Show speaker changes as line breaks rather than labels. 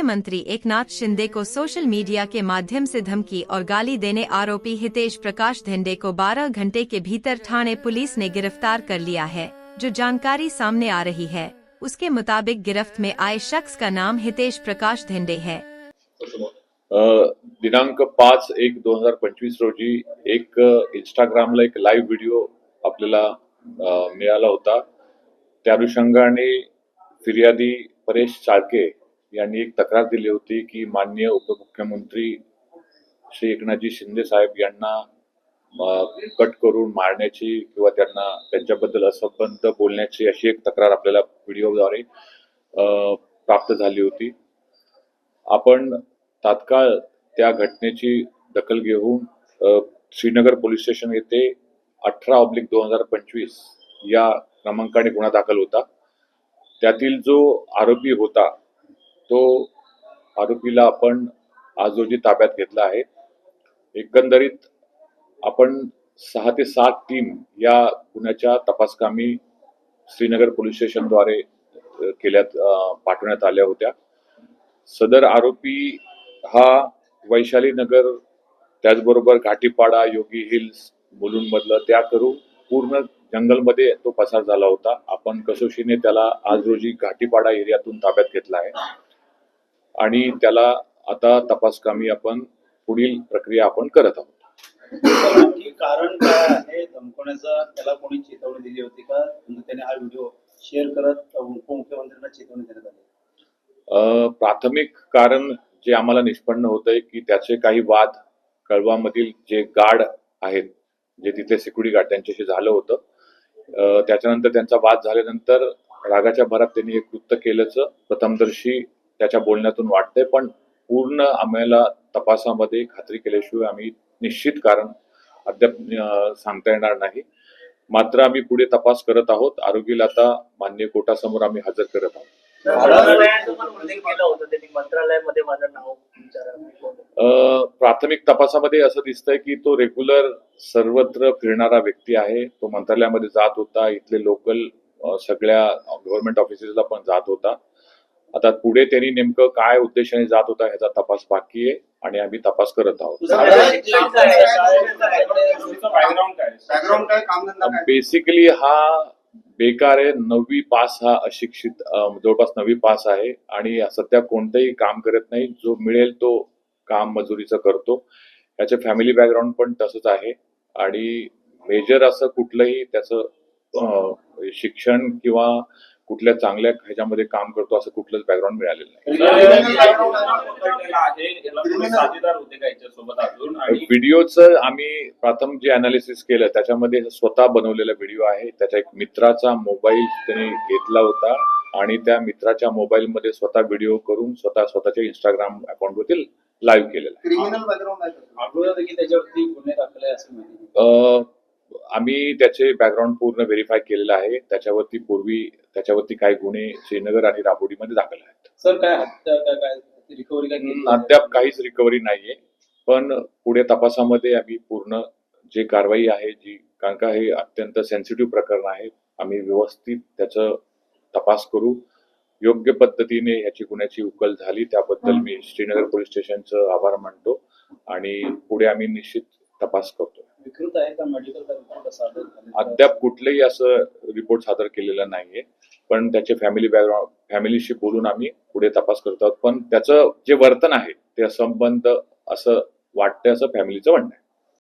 मुख्यमंत्री एकनाथ शिंदे को social media के माध्यम से धमकी और गाली देने आरोपी हितेश प्रकाश धेंडे को 12 घंटे के भीतर थाने पुलिस ने गिरफ्तार कर लिया है। जो जानकारी सामने आ रही है उसके मुताबिक गिरफ्त में आए शख्स का नाम हितेश प्रकाश धेंडे है।
दिनांक 5/1/2025 रोजी एक इंस्टाग्रामला एक लाईव्ह व्हिडिओ आपल्याला मिळाला होता। त्या अनुषंगाने फिर्यादी परेश चाळके यांनी एक तक्रार दिली होती की माननीय उपमुख्यमंत्री श्री एकनाथजी शिंदे साहेब यांना कट करून मारण्याची किंवा त्यांना त्यांच्याबद्दल असंबद्ध बोलण्याची अशी एक तक्रार आपल्याला व्हिडिओद्वारे प्राप्त झाली होती। आपण तात्काळ त्या घटनेची दखल घेऊन श्रीनगर पोलीस स्टेशन येथे 18/2025 या क्रमांकाने गुन्हा दाखल होता। त्यातील जो आरोपी होता तो आरोपीला आपण आज रोजी ताब्यात घेतला आहे। एकंदरीत आपण 6 ते 7 टीम या गुन्ह्याच्या तपासकामी श्रीनगर पोलीस स्टेशनद्वारे पाठवण्यात आल्या होत्या। सदर आरोपी हा वैशाली नगर त्याचबरोबर घाटीपाडा, योगी हिल्स, मुलुंडमधलं त्या करून पूर्ण जंगलमध्ये तो पसार झाला होता। आपण कसोशीने त्याला आज रोजी घाटीपाडा एरियातून ताब्यात घेतला आहे आणि त्याला आता तपासकामी आपण पुढील प्रक्रिया आपण करत आहोत।
कारण काय आहे धमकवण्याचा? त्याला कोणी चेतावणी दिली होती का? त्याने हा व्हिडिओ शेअर करत उपमुख्यमंत्र्यांना चेतावणी देण्यात आली?
प्राथमिक कारण जे आम्हाला निष्पन्न होतंय की त्याचे काही वाद कळवामधील जे गार्ड आहेत, जे तिथले सिक्युरिटी गार्ड, त्यांच्याशी झालं होतं। त्याच्यानंतर त्यांचा वाद झाल्यानंतर रागाच्या भरात त्यांनी हे कृत्य केल्याचं प्रथमदर्शी त्याच्या बोलण्यातून वाटतंय, पण पूर्ण आम्हाला तपासामध्ये खात्री केल्याशिवाय आम्ही निश्चित कारण अद्याप सांगता येणार नाही। मात्र आम्ही पुढे तपास करत आहोत। आरोपीला आता माननीय कोर्टासमोर आम्ही हजर करत आहोत। प्राथमिक तपासामध्ये असं दिसतंय की तो रेग्युलर सर्वत्र फिरणारा व्यक्ती आहे। तो मंत्रालयामध्ये जात होता, इथले लोकल सगळ्या गव्हर्नमेंट ऑफिसेसला पण जात होता। आता पुढे त्यांनी नेमकं काय उद्देशाने जात होता ह्याचा तपास बाकी आहे आणि आम्ही तपास करत आहोत। बेसिकली हा बेकार आहे। 9वी पास हा अशिक्षित, जवळपास 9वी पास आहे आणि सध्या कोणतंही काम करत नाही। जो मिळेल तो काम मजुरीचं करतो। त्याचे फॅमिली बॅकग्राऊंड पण तसंच आहे आणि मेजर असं कुठलंही त्याचं शिक्षण किंवा कुठल्या चांगल्या ह्याच्यामध्ये काम करतो असं कुठलंच बॅकग्राऊंड मिळालेलं नाही। व्हिडिओचं आम्ही प्रथम जे अनालिसिस केलं त्याच्यामध्ये स्वतः बनवलेला व्हिडिओ आहे। त्याच्या एक मित्राचा मोबाईल त्याने घेतला होता आणि त्या मित्राच्या मोबाईलमध्ये स्वतः व्हिडिओ करून स्वतःच्या इंस्टाग्राम अकाउंटवरती लाईव्ह केलेला आहे। आम्ही त्याचे बॅकग्राऊंड पूर्ण व्हेरीफाय केलेलं आहे। त्याच्यावरती काही गुन्हे श्रीनगर आणि राबोडीमध्ये दाखल आहेत।
सर काय रिकव्हरी
अद्याप काहीच रिकव्हरी नाहीये, पण पुढे तपासामध्ये आम्ही पूर्ण जे कारवाई आहे कारण का हे अत्यंत सेन्सिटिव्ह प्रकरण आहे, आम्ही व्यवस्थित त्याचं तपास करू। योग्य पद्धतीने याची गुन्ह्याची उकल झाली त्याबद्दल मी श्रीनगर पोलीस स्टेशनचं आभार मानतो आणि पुढे आम्ही निश्चित तपास करतो। अद्याप कुठलेही असं रिपोर्ट सादर केलेला नाहीये, पण त्याचे फॅमिलीशी बोलून आम्ही पुढे तपास करतो आहोत। पण त्याचं जे वर्तन आहे ते असंबद्ध असं वाटतंय असं फॅमिलीचं म्हणणं आहे।